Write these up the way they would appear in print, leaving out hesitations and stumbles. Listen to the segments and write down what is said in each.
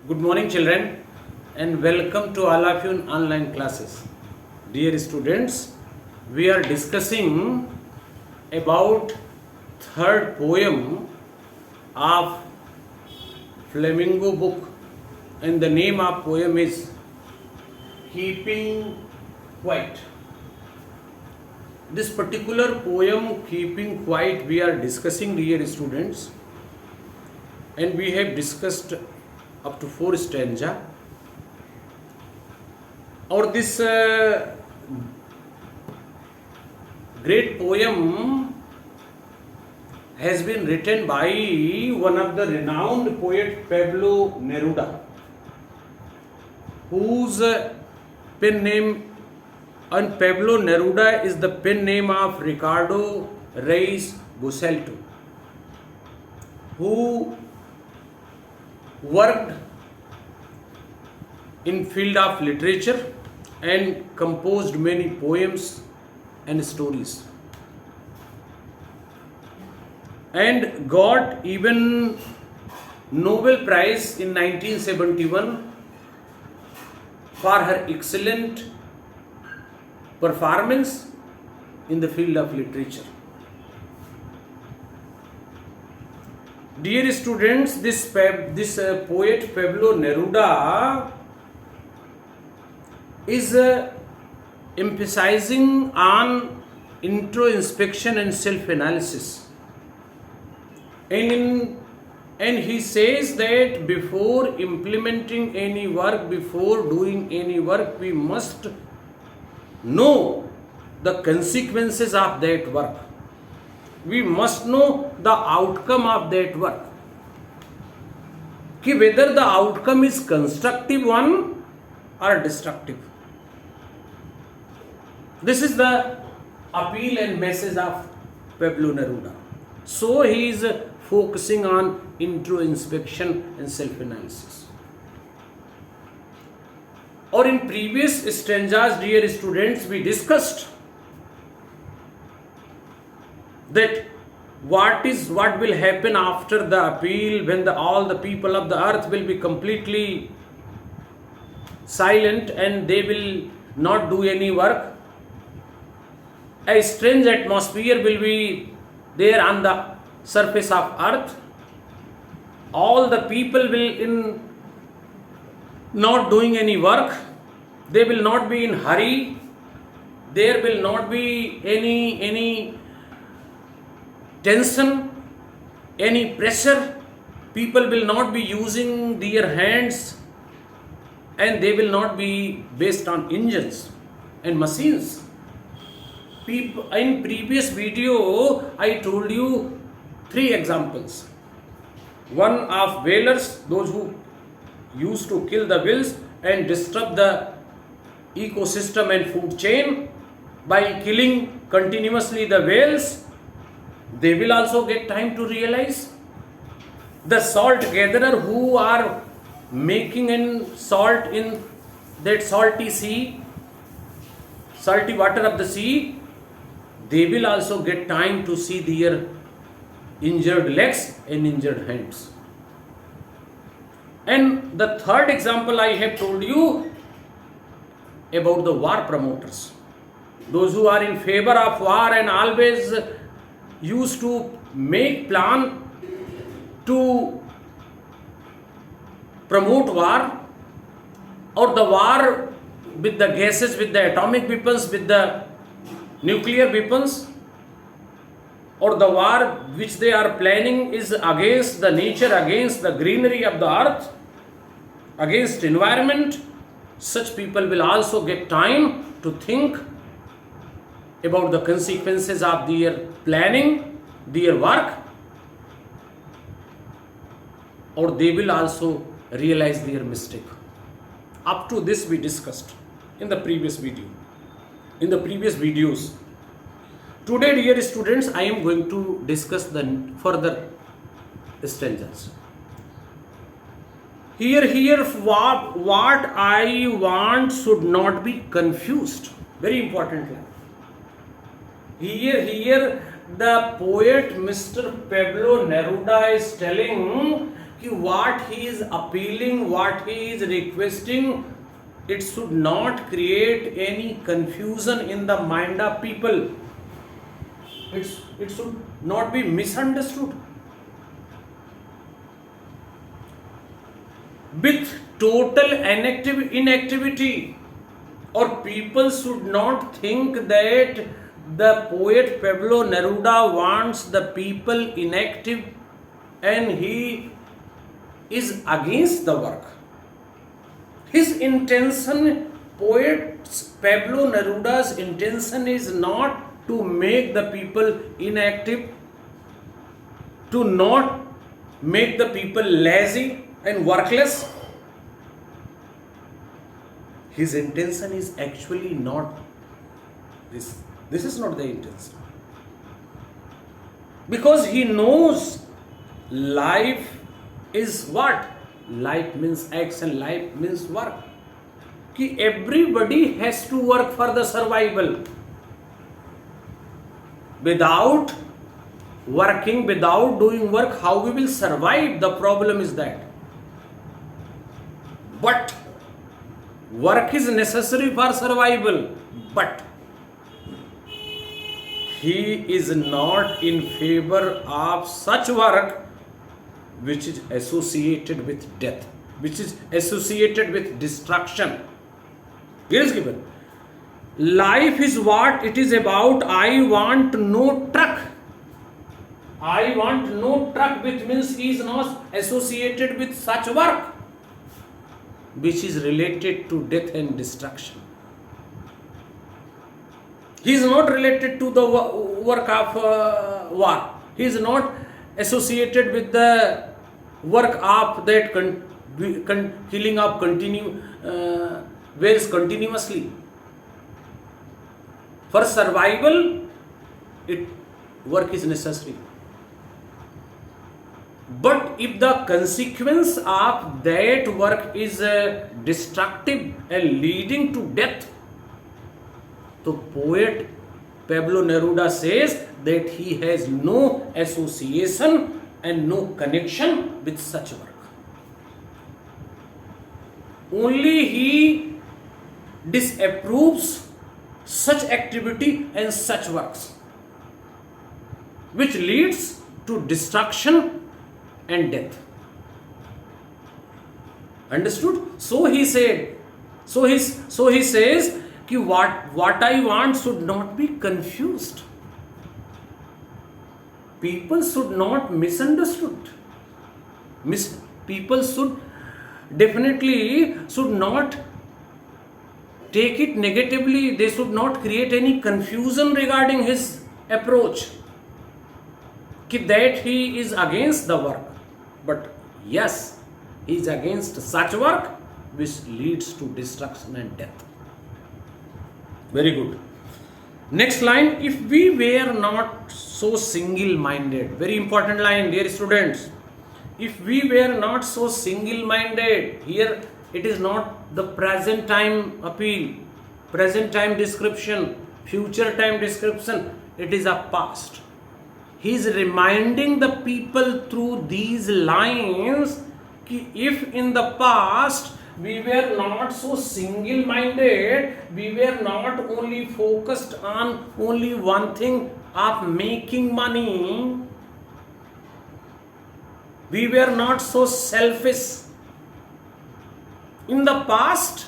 Good morning, children, and welcome to all of you in online classes. Dear students, we are discussing about third poem of Flamingo book, and the name of poem is Keeping Quiet. This particular poem, Keeping Quiet, we are discussing, dear students, and we have discussed up to 4 stanza. Or this great poem has been written by one of the renowned poet Pablo Neruda, whose pen name, and Pablo Neruda is the pen name of Ricardo Reis Busalto, who worked in field of literature and composed many poems and stories, and got even Nobel Prize in 1971 for her excellent performance in the field of literature. Dear students, this poet Pablo Neruda is emphasizing on introspection and self-analysis, and he says that before implementing any work, before doing any work, we must know the consequences of that work. We must know the outcome of that work, कि whether the outcome is constructive one or destructive. This is the appeal and message of Pablo Neruda. So he is focusing on introspection and self-analysis. Or in previous stanzas, dear students, we discussed that what will happen after the appeal, when all the people of the earth will be completely silent and they will not do any work. A strange atmosphere will be there on the surface of earth. All the people will in not doing any work. They will not be in hurry. There will not be any tension, any pressure. People will not be using their hands, and they will not be based on engines and machines. In previous video, I told you 3 examples. One of whalers, those who used to kill the whales and disturb the ecosystem and food chain by killing continuously the whales. They will also get time to realize. The salt gatherer who are making in salt in that salty sea, salty water of the sea, they will also get time to see their injured legs and injured hands. And the third example I have told you about the war promoters, those who are in favor of war and always used to make plan to promote war, or the war with the gases, with the atomic weapons, with the nuclear weapons, or the war which they are planning is against the nature, against the greenery of the earth, against environment. Such people will also get time to think about the consequences of their planning, their work, or they will also realize their mistake. Up to this we discussed in the previous video, in the previous videos. Today, dear students, I am going to discuss the further stanzas. Here what I want should not be confused. Very important line. Here the poet Mr. Pablo Neruda is telling what he is appealing, what he is requesting, it should not create any confusion in the mind of people. It should not be misunderstood. With total inactivity, or people should not think that the poet Pablo Neruda wants the people inactive and he is against the work. His intention, poet Pablo Neruda's intention is not to make the people inactive, to not make the people lazy and workless. His intention is actually not this. This is not the intention. Because he knows life is what? Life means action, life means work. Ki everybody has to work for the survival. Without working, without doing work, how we will survive? The problem is that. But work is necessary for survival. But he is not in favor of such work which is associated with death, which is associated with destruction. Here is given. Life is what it is about. I want no truck. I want no truck, which means he is not associated with such work which is related to death and destruction. He is not related to the work of war. He is not associated with the work of that killing of whales continuously. For survival, work is necessary. But if the consequence of that work is destructive and leading to death, the poet Pablo Neruda says that he has no association and no connection with such work. Only he disapproves such activity and such works which leads to destruction and death. Understood? So he said, so he says कि what I want should not be confused. People should not misunderstood. People should not take it negatively. They should not create any confusion regarding his approach, that he is against the work. But yes, he is against such work which leads to destruction and death. Very good. Next line, if we were not so single-minded. Very important line, dear students. If we were not so single-minded, here it is not the present time appeal, present time description, future time description, it is a past. He is reminding the people through these lines कि if in the past we were not so single-minded, we were not only focused on only one thing of making money, we were not so selfish. In the past,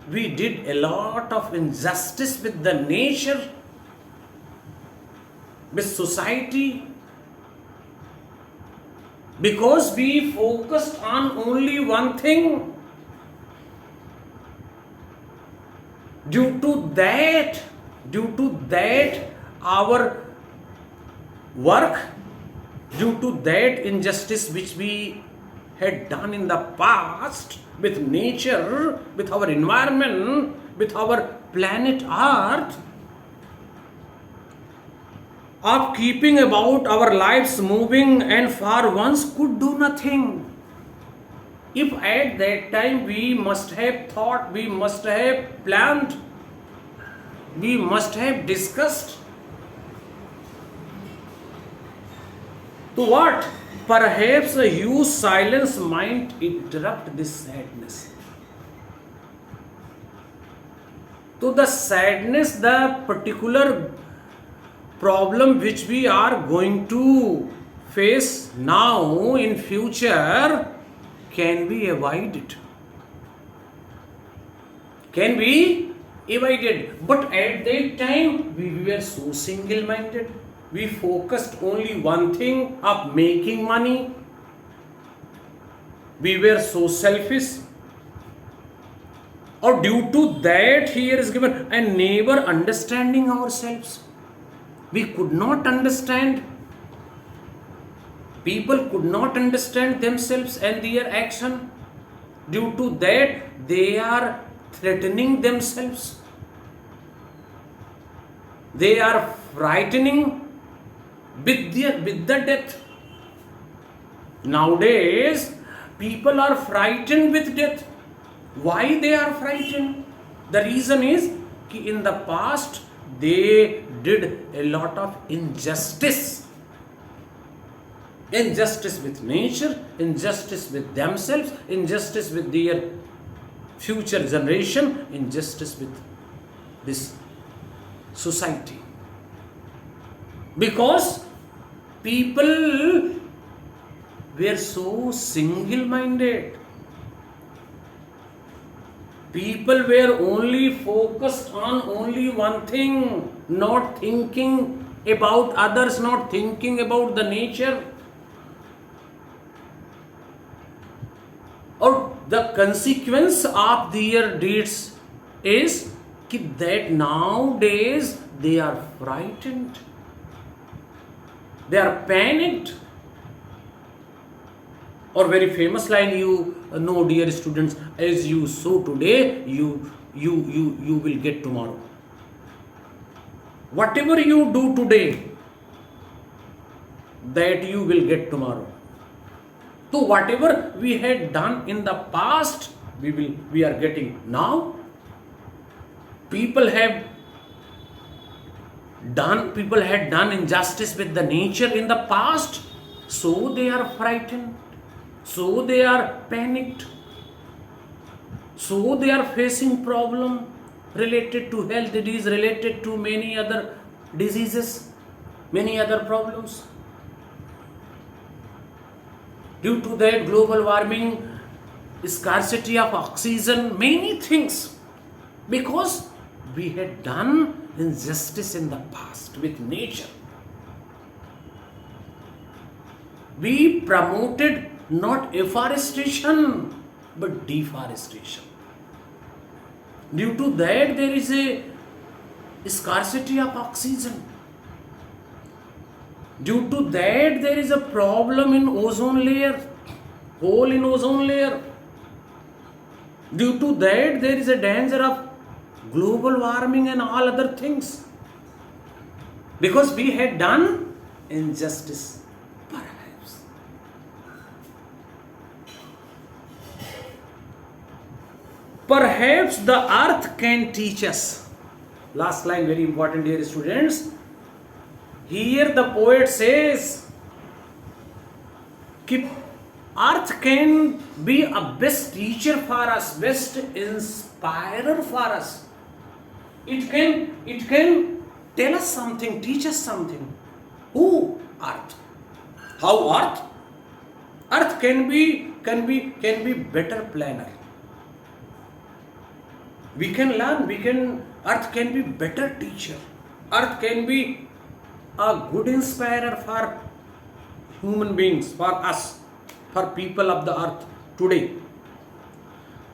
we did a lot of injustice with the nature, with society, because we focused on only one thing. Due to that, our work, due to that injustice which we had done in the past with nature, with our environment, with our planet Earth, of keeping about our lives moving and for once could do nothing. If at that time we must have thought, we must have planned, we must have discussed, To what? Perhaps a huge silence might interrupt this sadness. To the sadness, the particular problem which we are going to face now in future can be avoided. Can be avoided. But at that time we were so single-minded. We focused only one thing of making money. We were so selfish. Or due to that, here is given a never understanding ourselves. We could not understand. People could not understand themselves and their action. Due to that, they are threatening themselves. They are frightening with the death. Nowadays, people are frightened with death. Why they are frightened? The reason is that in the past they did a lot of injustice. Injustice with nature, injustice with themselves, injustice with their future generation, injustice with this society. Because people were so single-minded. People were only focused on only one thing, not thinking about others, not thinking about the nature. Or the consequence of their deeds is that nowadays they are frightened. They are panicked. Or very famous line you know, dear students, as you sow today, you will get tomorrow. Whatever you do today, that you will get tomorrow. So whatever we had done in the past, we are getting now. People had done injustice with the nature in the past, so they are frightened. So they are panicked. So they are facing problem related to health. It is related to many other diseases, many other problems. Due to that, global warming, scarcity of oxygen, many things. Because we had done injustice in the past with nature. We promoted not afforestation but deforestation. Due to that, there is a scarcity of oxygen. Due to that, there is a problem in ozone layer, hole in ozone layer. Due to that, there is a danger of global warming and all other things. Because we had done injustice. Perhaps the earth can teach us. Last line, very important, dear students. Here the poet says that earth can be a best teacher for us, best inspirer for us. It can tell us something, teach us something. Who? Earth. How earth? Earth can be better planner. We can learn, earth can be better teacher. Earth can be a good inspirer for human beings, for us, for people of the earth today.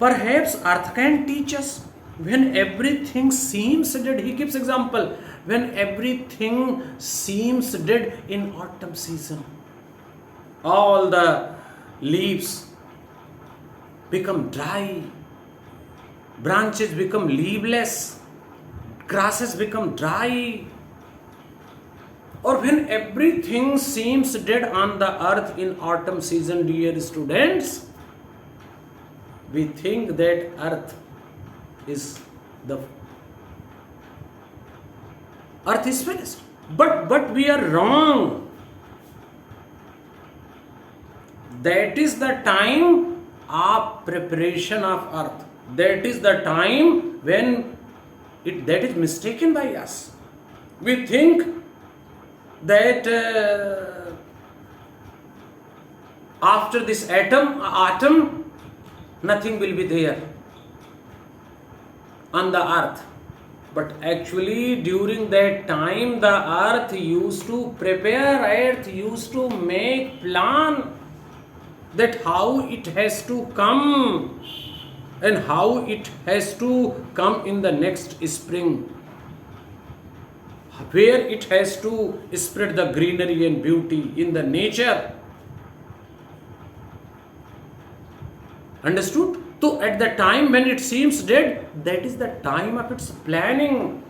Perhaps earth can teach us when everything seems dead. He gives example. When everything seems dead in autumn season. All the leaves become dry. Branches become leafless, grasses become dry. Or when everything seems dead on the earth in autumn season, dear students, we think that earth is finished. But we are wrong. that is the time of preparation of earth. That is the time when that is mistaken by us. We think that after this atom, nothing will be there on the earth. But actually, during that time, the earth used to prepare, earth used to make plan that how it has to come and how it has to come in the next spring, where it has to spread the greenery and beauty in the nature. Understood? So at the time when it seems dead, that is the time of its planning.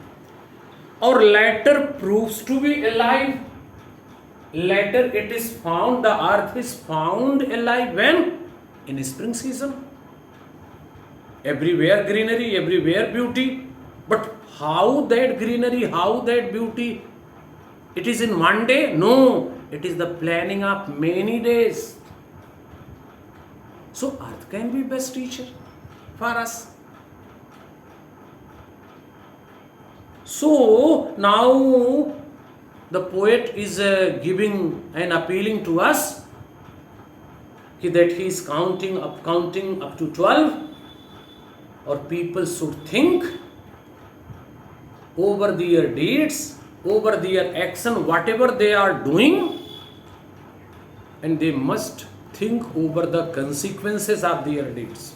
Or later proves to be alive. Later it is found, the earth is found alive when? In spring season. Everywhere greenery, everywhere beauty. But how that greenery, how that beauty? It is in one day? No, it is the planning of many days. So earth can be best teacher for us. So now the poet is giving and appealing to us that he is counting up to 12, or people should think over their deeds, over their action, whatever they are doing, and they must think over the consequences of their deeds,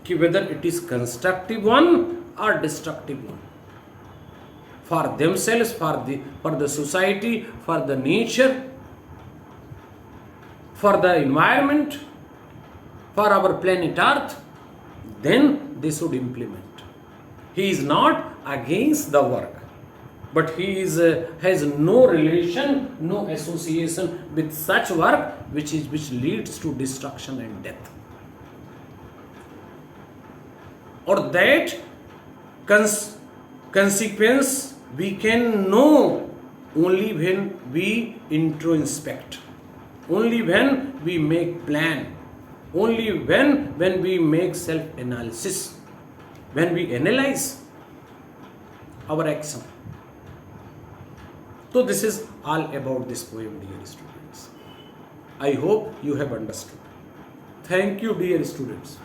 whether it is constructive one or destructive one, for themselves, for the society, for the nature, for the environment, for our planet Earth. Then they should implement. He is not against the work, but he has no relation, no association with such work which leads to destruction and death. Or that consequence we can know only when we introspect, only when we make plan, only when we make self-analysis, when we analyze our action. So this is all about this poem, dear students. I hope you have understood. Thank you, dear students.